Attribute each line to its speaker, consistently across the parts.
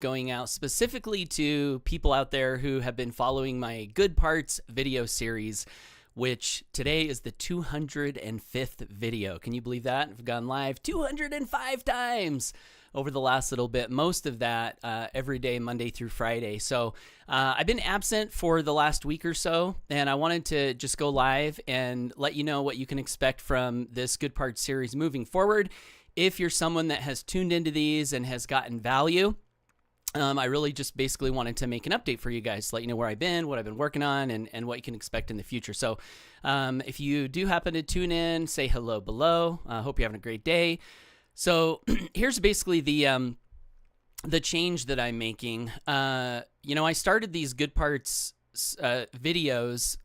Speaker 1: going out specifically to people out there who have been following my Good Parts video series, which today is the 205th video. Can you believe that? I've gone live 205 times over the last little bit, most of that every day, Monday through Friday. So I've been absent for the last week or so, and I wanted to just go live and let you know what you can expect from this Good Parts series moving forward. If you're someone that has tuned into these and has gotten value, I really just basically wanted to make an update for you guys, let you know where I've been, what I've been working on, and what you can expect in the future. So if you do happen to tune in, say hello below. I hope you're having a great day. So here's basically the change that I'm making. I started these Good Parts videos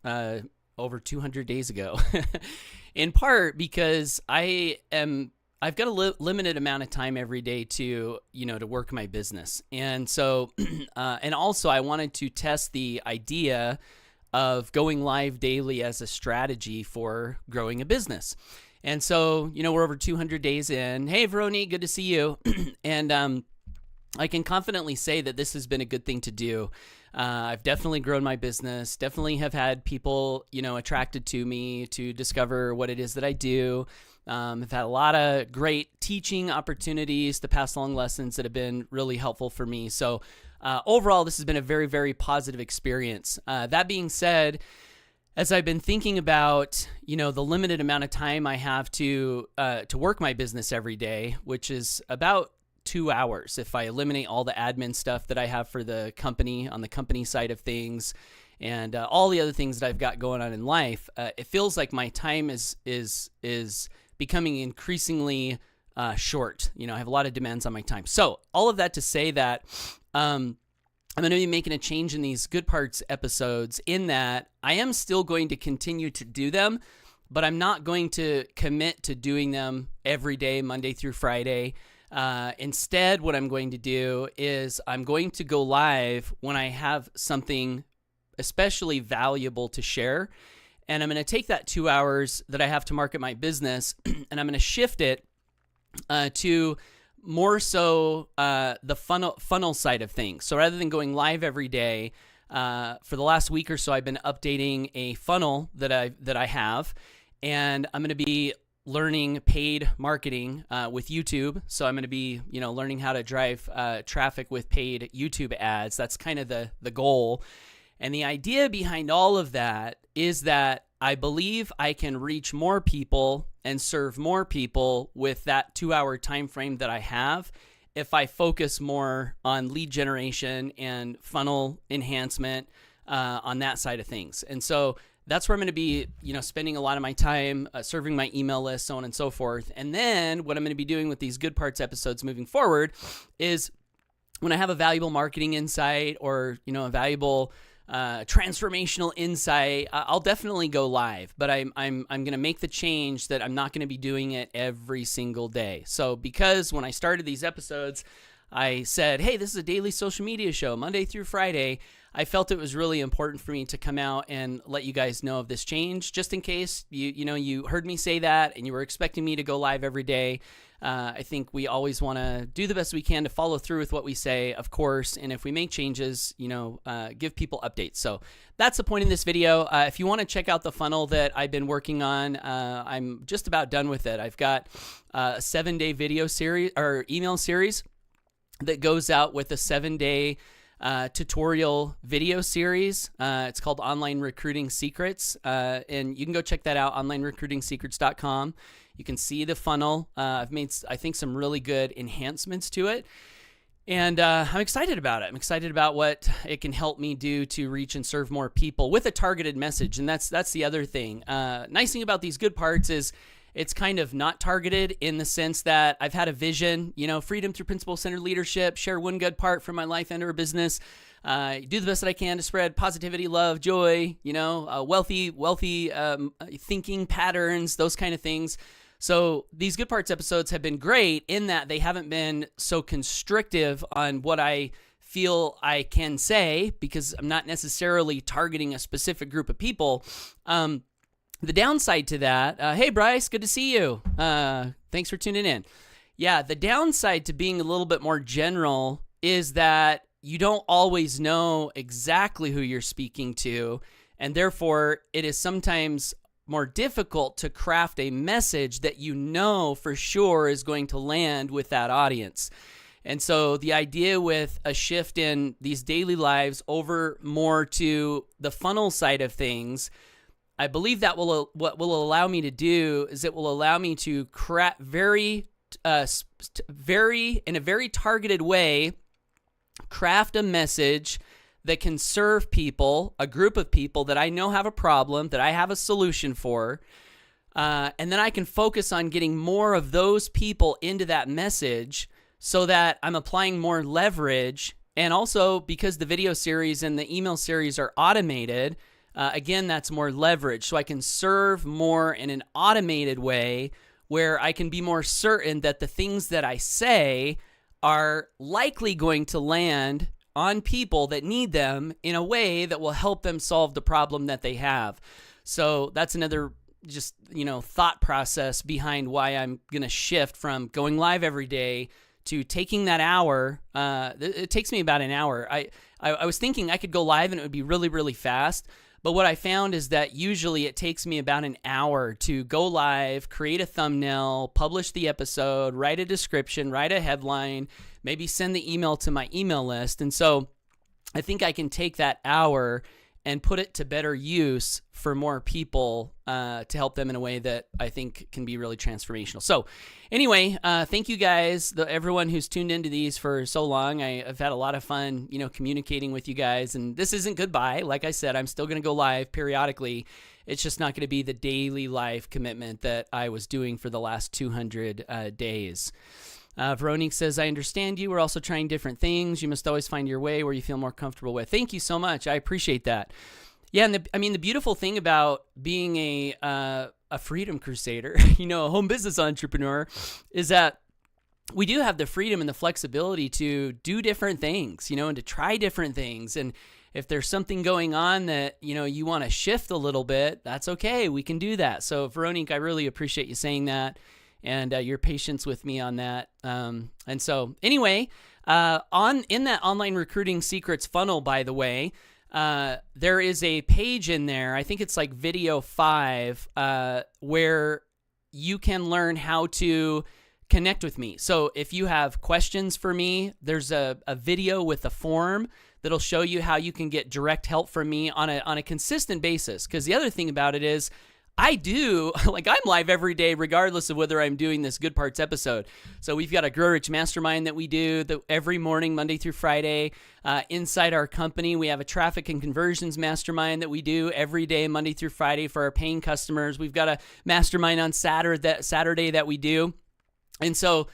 Speaker 1: over 200 days ago, in part because I've got a limited amount of time every day to work my business. And so, and also I wanted to test the idea of going live daily as a strategy for growing a business. And so, we're over 200 days in. Hey, Veroni, good to see you. And I can confidently say that this has been a good thing to do. I've definitely grown my business, definitely have had people, attracted to me to discover what it is that I do. I've had a lot of great teaching opportunities to pass along lessons that have been really helpful for me. So overall, this has been a very, very positive experience. That being said, as I've been thinking about, the limited amount of time I have to work my business every day, which is about 2 hours if I eliminate all the admin stuff that I have for the company on the company side of things, and all the other things that I've got going on in life, it feels like my time is becoming increasingly short. I have a lot of demands on my time. So all of that to say that I'm going to be making a change in these Good Parts episodes, in that I am still going to continue to do them, but I'm not going to commit to doing them every day, Monday through Friday. Instead, what I'm going to do is I'm going to go live when I have something especially valuable to share. And I'm going to take that 2 hours that I have to market my business, and I'm going to shift it to more so the funnel side of things. So rather than going live every day, for the last week or so, I've been updating a funnel that I have, and I'm going to be learning paid marketing with YouTube. So I'm going to be learning how to drive traffic with paid YouTube ads. That's kind of the goal. And the idea behind all of that is that I believe I can reach more people and serve more people with that 2 hour time frame that I have if I focus more on lead generation and funnel enhancement on that side of things. And so that's where I'm going to be, spending a lot of my time serving my email list, so on and so forth. And then what I'm going to be doing with these Good Parts episodes moving forward is when I have a valuable marketing insight or, a valuable transformational insight, I'll definitely go live, but I'm going to make the change that I'm not going to be doing it every single day. So because when I started these episodes, I said, hey, this is a daily social media show, Monday through Friday, I felt it was really important for me to come out and let you guys know of this change, just in case you heard me say that and you were expecting me to go live every day. I think we always want to do the best we can to follow through with what we say, of course, and if we make changes, give people updates. So that's the point in this video. If you want to check out the funnel that I've been working on, I'm just about done with it. I've got a 7-day video series or email series that goes out with a 7-day tutorial video series. It's called Online Recruiting Secrets, and you can go check that out, onlinerecruitingsecrets.com. You can see the funnel. I've made, I think, some really good enhancements to it, and I'm excited about it. I'm excited about what it can help me do to reach and serve more people with a targeted message, and that's the other thing. Nice thing about these Good Parts is it's kind of not targeted in the sense that I've had a vision, freedom through principle-centered leadership, share one good part from my life and or business, do the best that I can to spread positivity, love, joy, wealthy thinking patterns, those kind of things. So these Good Parts episodes have been great in that they haven't been so constrictive on what I feel I can say, because I'm not necessarily targeting a specific group of people. The downside to that, hey Bryce, good to see you. Thanks for tuning in. Yeah, the downside to being a little bit more general is that you don't always know exactly who you're speaking to, and therefore it is sometimes more difficult to craft a message that you know for sure is going to land with that audience. And so the idea with a shift in these daily lives over more to the funnel side of things, I believe that what will allow me to do is it will allow me to craft in a very targeted way, craft a message that can serve people, a group of people that I know have a problem, that I have a solution for, and then I can focus on getting more of those people into that message so that I'm applying more leverage. And also because the video series and the email series are automated, again, that's more leverage. So I can serve more in an automated way where I can be more certain that the things that I say are likely going to land on people that need them in a way that will help them solve the problem that they have. So that's another just, thought process behind why I'm going to shift from going live every day to taking that hour. It takes me about an hour. I was thinking I could go live and it would be really, really fast. But what I found is that usually it takes me about an hour to go live, create a thumbnail, publish the episode, write a description, write a headline, maybe send the email to my email list. And so I think I can take that hour and put it to better use for more people to help them in a way that I think can be really transformational. So anyway, thank you guys, everyone who's tuned into these for so long. I've had a lot of fun, communicating with you guys. And this isn't goodbye. Like I said, I'm still going to go live periodically. It's just not going to be the daily live commitment that I was doing for the last 200 days. Veronique says, I understand you. We're also trying different things. You must always find your way where you feel more comfortable with. Thank you so much. I appreciate that. Yeah, and the beautiful thing about being a freedom crusader, a home business entrepreneur, is that we do have the freedom and the flexibility to do different things, and to try different things. And if there's something going on that, you want to shift a little bit, that's okay. We can do that. So Veronique, I really appreciate you saying that and your patience with me on that. And so anyway, in that online recruiting secrets funnel, by the way, there is a page in there, I think it's like video 5, where you can learn how to connect with me. So if you have questions for me, there's a video with a form that'll show you how you can get direct help from me on a consistent basis. Because the other thing about it is, I'm live every day, regardless of whether I'm doing this Good Parts episode. So we've got a Grow Rich Mastermind that we do every morning, Monday through Friday. Inside our company, we have a Traffic and Conversions Mastermind that we do every day, Monday through Friday for our paying customers. We've got a mastermind on Saturday that we do. And so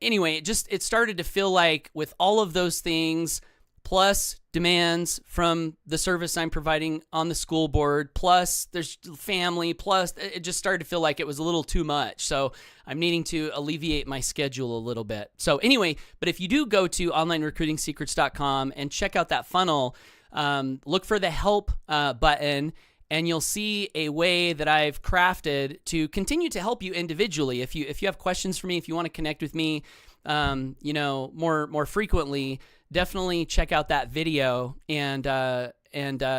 Speaker 1: anyway, it started to feel like with all of those things, plus demands from the service I'm providing on the school board, plus there's family, plus it just started to feel like it was a little too much. So I'm needing to alleviate my schedule a little bit. So anyway, but if you do go to onlinerecruitingsecrets.com and check out that funnel, look for the help button, and you'll see a way that I've crafted to continue to help you individually. If you have questions for me, if you want to connect with me, more frequently, definitely check out that video and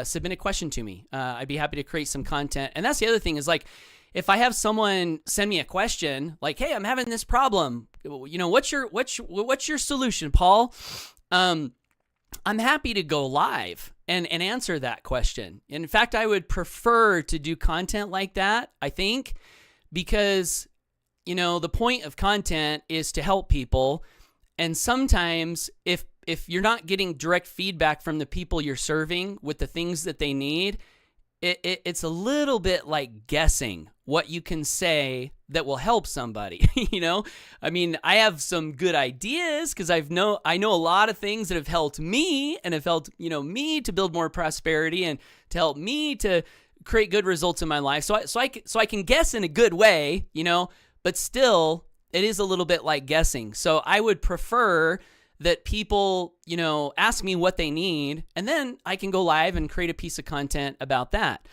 Speaker 1: submit a question to me. I'd be happy to create some content. And that's the other thing is, like, if I have someone send me a question like, "Hey, I'm having this problem. What's your solution, Paul?" I'm happy to go live and answer that question. In fact, I would prefer to do content like that, I think, because the point of content is to help people. And sometimes if you're not getting direct feedback from the people you're serving with the things that they need, it's a little bit like guessing what you can say that will help somebody. I have some good ideas because I know a lot of things that have helped me and have helped me to build more prosperity and to help me to create good results in my life. So I can guess in a good way, but still it is a little bit like guessing. So I would prefer that people, ask me what they need, and then I can go live and create a piece of content about that.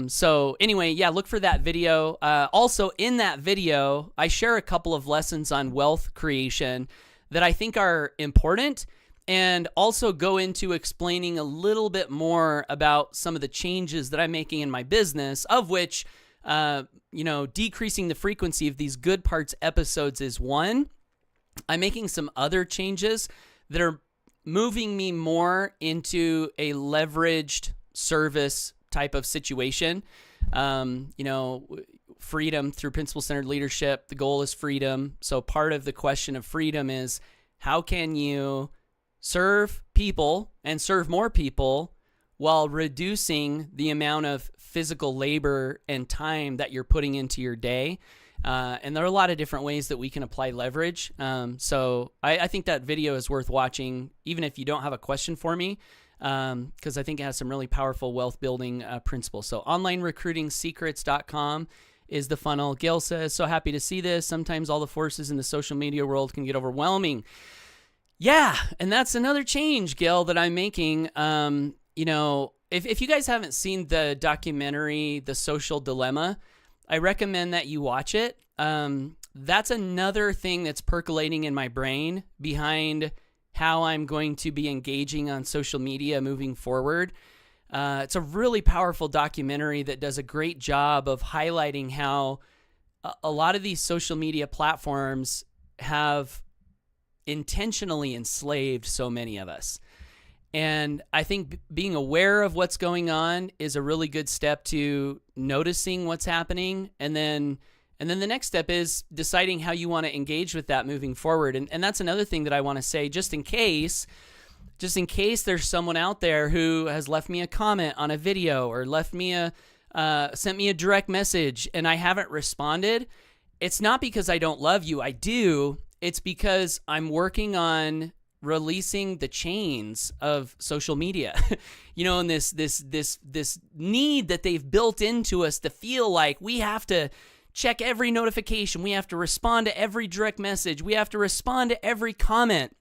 Speaker 1: So anyway, yeah, look for that video. Also in that video, I share a couple of lessons on wealth creation that I think are important and also go into explaining a little bit more about some of the changes that I'm making in my business, of which, decreasing the frequency of these Good Parts episodes is one. I'm making some other changes that are moving me more into a leveraged service type of situation. Freedom through principle-centered leadership. The goal is freedom. So part of the question of freedom is, how can you serve people and serve more people while reducing the amount of physical labor and time that you're putting into your day? And there are a lot of different ways that we can apply leverage. So I think that video is worth watching, even if you don't have a question for me, because I think it has some really powerful wealth building principles. So onlinerecruitingsecrets.com is the funnel. Gail says, so happy to see this. Sometimes all the forces in the social media world can get overwhelming. Yeah, and that's another change, Gail, that I'm making. If you guys haven't seen the documentary, The Social Dilemma, I recommend that you watch it. That's another thing that's percolating in my brain behind how I'm going to be engaging on social media moving forward. It's a really powerful documentary that does a great job of highlighting how a lot of these social media platforms have intentionally enslaved so many of us. And I think being aware of what's going on is a really good step to noticing what's happening. And then the next step is deciding how you want to engage with that moving forward. And that's another thing that I want to say, just in case there's someone out there who has left me a comment on a video or sent me a direct message and I haven't responded. It's not because I don't love you. I do. It's because I'm working on releasing the chains of social media, and this need that they've built into us to feel like we have to check every notification, we have to respond to every direct message, we have to respond to every comment.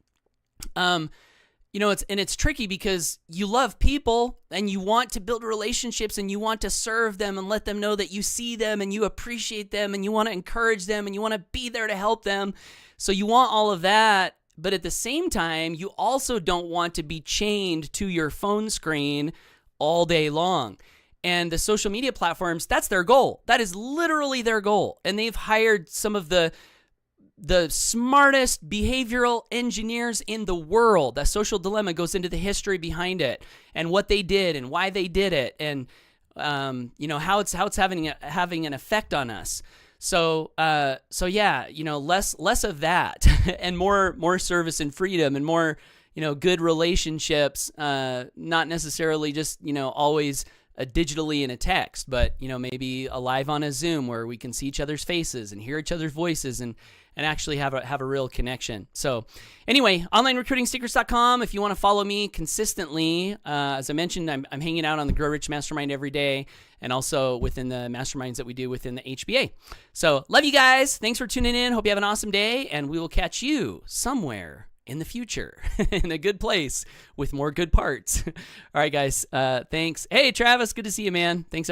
Speaker 1: It's tricky because you love people and you want to build relationships and you want to serve them and let them know that you see them and you appreciate them and you want to encourage them and you want to be there to help them. So you want all of that. But at the same time, you also don't want to be chained to your phone screen all day long. And the social media platforms, that's their goal. That is literally their goal. And they've hired some of the smartest behavioral engineers in the world. That Social Dilemma goes into the history behind it and what they did and why they did it and how it's having an effect on us. So yeah, less of that and more service and freedom and more, good relationships, not necessarily just, always digitally in a text, but, maybe live on a Zoom where we can see each other's faces and hear each other's voices and actually have a real connection. So anyway, onlinerecruitingsecrets.com. If you want to follow me consistently, as I mentioned, I'm hanging out on the Grow Rich Mastermind every day and also within the masterminds that we do within the HBA. So love you guys. Thanks for tuning in. Hope you have an awesome day, and we will catch you somewhere in the future in a good place with more good parts. All right, guys. Thanks. Hey, Travis. Good to see you, man. Thanks.